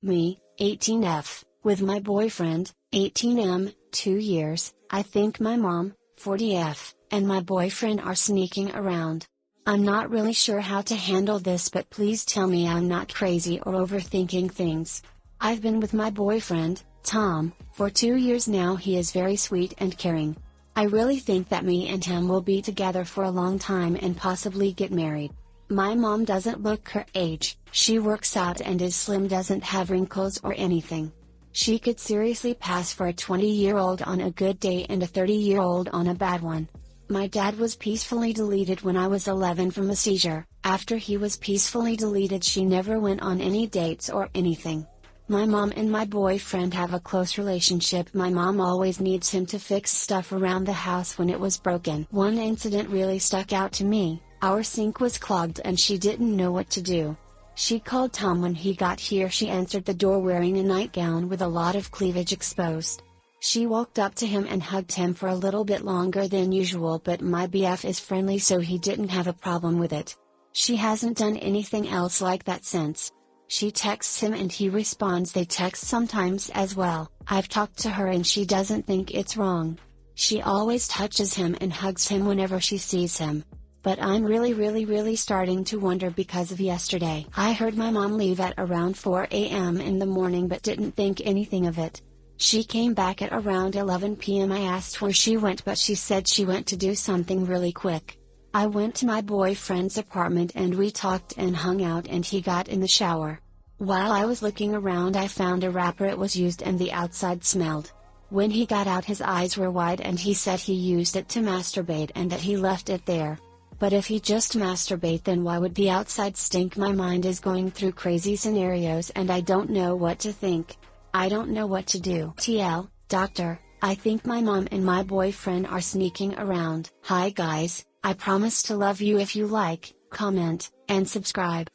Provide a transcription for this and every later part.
Me, 18F, with my boyfriend, 18M, 2 years. I think my mom, 40F, and my boyfriend are sneaking around. I'm not really sure how to handle this, but please tell me I'm not crazy or overthinking things. I've been with my boyfriend, Tom, for 2 years now. He is very sweet and caring. I really think that me and him will be together for a long time and possibly get married. My mom doesn't look her age, she works out and is slim, doesn't have wrinkles or anything. She could seriously pass for a 20-year-old on a good day and a 30-year-old on a bad one. My dad was peacefully deleted when I was 11 from a seizure. After he was peacefully deleted, she never went on any dates or anything. My mom and my boyfriend have a close relationship. My mom always needs him to fix stuff around the house when it was broken. One incident really stuck out to me. Our sink was clogged and she didn't know what to do. She called Tom when he got here. She answered the door wearing a nightgown with a lot of cleavage exposed. She walked up to him and hugged him for a little bit longer than usual, but my BF is friendly, so he didn't have a problem with it. She hasn't done anything else like that since. She texts him and he responds. They text sometimes as well. I've talked to her and she doesn't think it's wrong. She always touches him and hugs him whenever she sees him. But I'm really starting to wonder because of yesterday. I heard my mom leave at around 4 a.m. in the morning but didn't think anything of it. She came back at around 11 p.m. I asked where she went, but she said she went to do something really quick. I went to my boyfriend's apartment and we talked and hung out and he got in the shower. While I was looking around, I found a wrapper. It was used and the outside smelled. When he got out, his eyes were wide and he said he used it to masturbate and that he left it there. But if he just masturbate, then why would the outside stink? My mind is going through crazy scenarios and I don't know what to think. I don't know what to do. TL, doctor, I think my mom and my boyfriend are sneaking around. Hi guys, I promise to love you if you like, comment, and subscribe.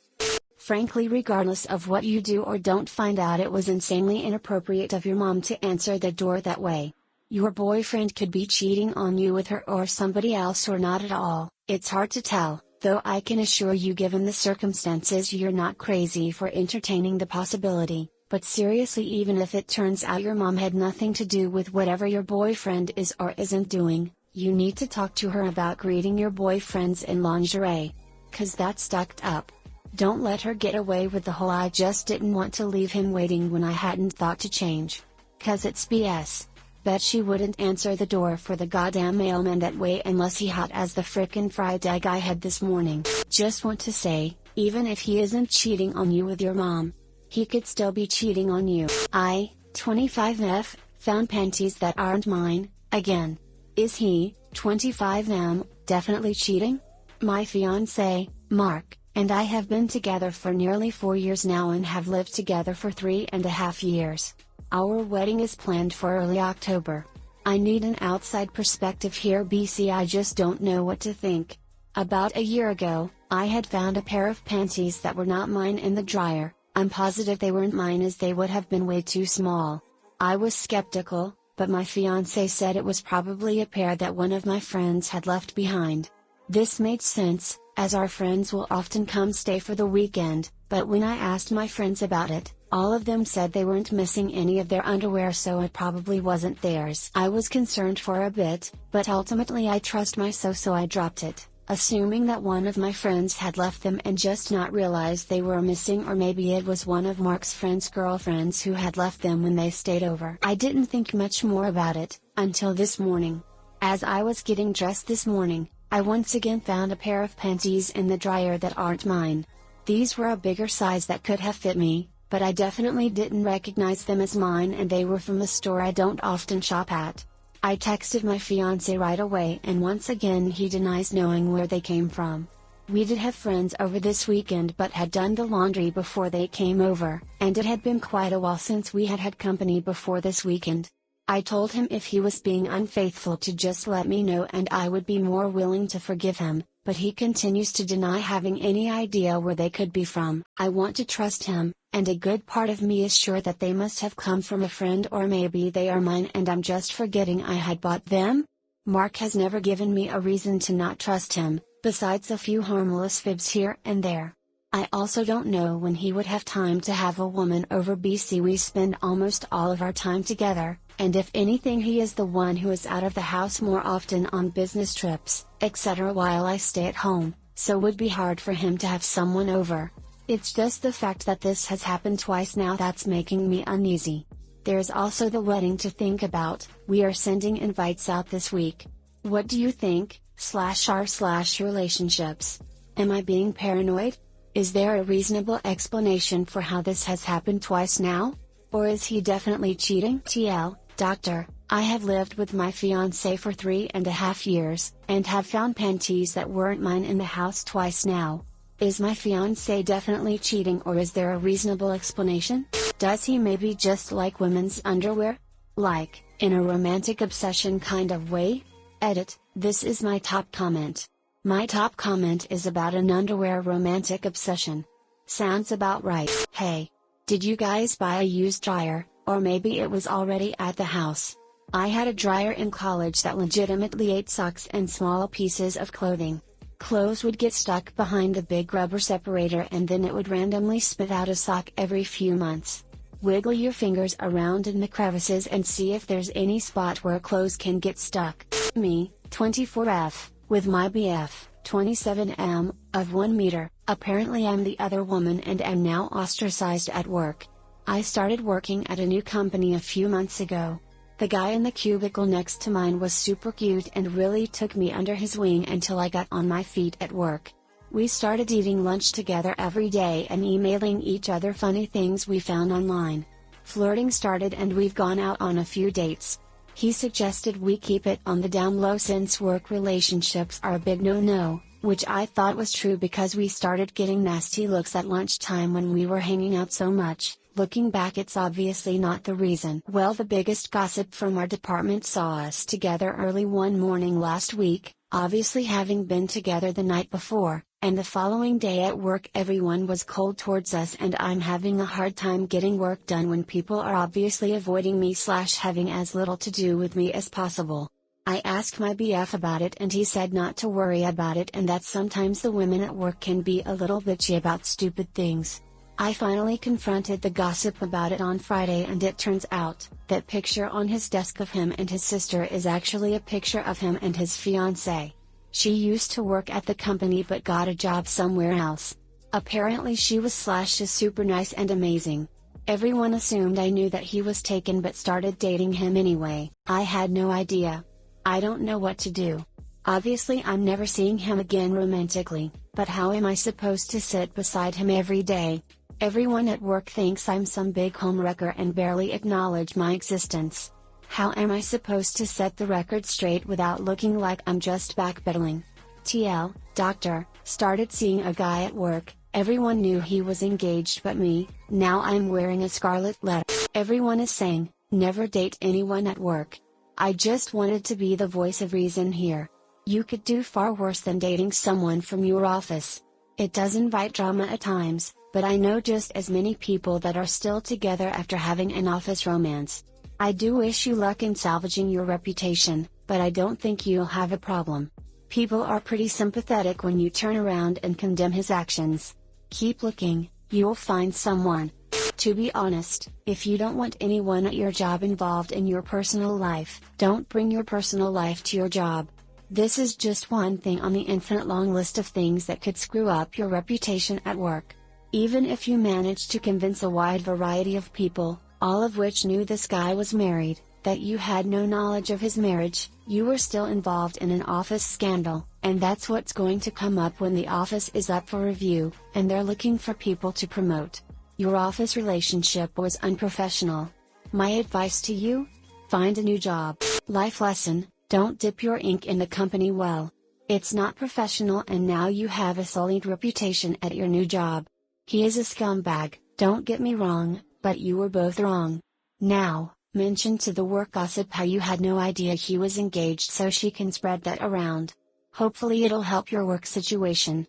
Frankly, regardless of what you do or don't find out, it was insanely inappropriate of your mom to answer the door that way. Your boyfriend could be cheating on you with her or somebody else, or not at all. It's hard to tell, though I can assure you, given the circumstances, you're not crazy for entertaining the possibility. But seriously, even if it turns out your mom had nothing to do with whatever your boyfriend is or isn't doing, you need to talk to her about greeting your boyfriends in lingerie. 'Cause that's stuck up. Don't let her get away with the whole "I just didn't want to leave him waiting when I hadn't thought to change." 'Cause it's BS. Bet she wouldn't answer the door for the goddamn mailman that way unless he hot as the frickin' fried egg I had this morning. Just want to say, even if he isn't cheating on you with your mom, he could still be cheating on you. I, 25F, found panties that aren't mine, again. Is he, 25M, definitely cheating? My fiancé, Mark, and I have been together for nearly 4 years now and have lived together for 3.5 years. Our wedding is planned for early October. I need an outside perspective here, BC. I just don't know what to think. About a year ago, I had found a pair of panties that were not mine in the dryer. I'm positive they weren't mine, as they would have been way too small. I was skeptical, but my fiancé said it was probably a pair that one of my friends had left behind. This made sense, as our friends will often come stay for the weekend, but when I asked my friends about it, all of them said they weren't missing any of their underwear, so it probably wasn't theirs. I was concerned for a bit, but ultimately I trust myself, so I dropped it, assuming that one of my friends had left them and just not realized they were missing, or maybe it was one of Mark's friends' girlfriends who had left them when they stayed over. I didn't think much more about it, until this morning. As I was getting dressed this morning, I once again found a pair of panties in the dryer that aren't mine. These were a bigger size that could have fit me, but I definitely didn't recognize them as mine, and they were from a store I don't often shop at. I texted my fiancé right away, and once again he denies knowing where they came from. We did have friends over this weekend but had done the laundry before they came over, and it had been quite a while since we had had company before this weekend. I told him if he was being unfaithful to just let me know and I would be more willing to forgive him, but he continues to deny having any idea where they could be from. I want to trust him, and a good part of me is sure that they must have come from a friend, or maybe they are mine and I'm just forgetting I had bought them. Mark has never given me a reason to not trust him, besides a few harmless fibs here and there. I also don't know when he would have time to have a woman over. BC we spend almost all of our time together, and if anything he is the one who is out of the house more often on business trips, etc. while I stay at home, so would be hard for him to have someone over. It's just the fact that this has happened twice now that's making me uneasy. There's also the wedding to think about. We are sending invites out this week. What do you think, /r/relationships? Am I being paranoid? Is there a reasonable explanation for how this has happened twice now? Or is he definitely cheating? TL, doctor, I have lived with my fiancé for 3.5 years, and have found panties that weren't mine in the house twice now. Is my fiancé definitely cheating, or is there a reasonable explanation? Does he maybe just like women's underwear? Like, in a romantic obsession kind of way? Edit, this is my top comment. My top comment is about an underwear romantic obsession. Sounds about right. Hey! Did you guys buy a used dryer, or maybe it was already at the house? I had a dryer in college that legitimately ate socks and small pieces of clothing. Clothes would get stuck behind the big rubber separator and then it would randomly spit out a sock every few months. Wiggle your fingers around in the crevices and see if there's any spot where clothes can get stuck. Me, 24F. With my BF, 27M, of 1 meter, apparently I'm the other woman and am now ostracized at work. I started working at a new company a few months ago. The guy in the cubicle next to mine was super cute and really took me under his wing until I got on my feet at work. We started eating lunch together every day and emailing each other funny things we found online. Flirting started and we've gone out on a few dates. He suggested we keep it on the down low since work relationships are a big no-no, which I thought was true because we started getting nasty looks at lunchtime when we were hanging out so much. Looking back, it's obviously not the reason. Well, the biggest gossip from our department saw us together early one morning last week, obviously having been together the night before, and the following day at work everyone was cold towards us and I'm having a hard time getting work done when people are obviously avoiding me / having as little to do with me as possible. I asked my BF about it and he said not to worry about it and that sometimes the women at work can be a little bitchy about stupid things. I finally confronted the gossip about it on Friday and it turns out, that picture on his desk of him and his sister is actually a picture of him and his fiancée. She used to work at the company but got a job somewhere else. Apparently she was / is super nice and amazing. Everyone assumed I knew that he was taken but started dating him anyway. I had no idea. I don't know what to do. Obviously I'm never seeing him again romantically, but how am I supposed to sit beside him every day? Everyone at work thinks I'm some big homewrecker and barely acknowledge my existence. How am I supposed to set the record straight without looking like I'm just backpedaling? TL, doctor, started seeing a guy at work, everyone knew he was engaged but me, now I'm wearing a scarlet letter. Everyone is saying, never date anyone at work. I just wanted to be the voice of reason here. You could do far worse than dating someone from your office. It does invite drama at times, but I know just as many people that are still together after having an office romance. I do wish you luck in salvaging your reputation, but I don't think you'll have a problem. People are pretty sympathetic when you turn around and condemn his actions. Keep looking, you'll find someone. To be honest, if you don't want anyone at your job involved in your personal life, don't bring your personal life to your job. This is just one thing on the infinite long list of things that could screw up your reputation at work. Even if you manage to convince a wide variety of people, all of which knew this guy was married, that you had no knowledge of his marriage, you were still involved in an office scandal, and that's what's going to come up when the office is up for review, and they're looking for people to promote. Your office relationship was unprofessional. My advice to you? Find a new job. Life lesson, don't dip your ink in the company well. It's not professional and now you have a sullied reputation at your new job. He is a scumbag, don't get me wrong, but you were both wrong. Now, mention to the work gossip how you had no idea he was engaged so she can spread that around. Hopefully it'll help your work situation.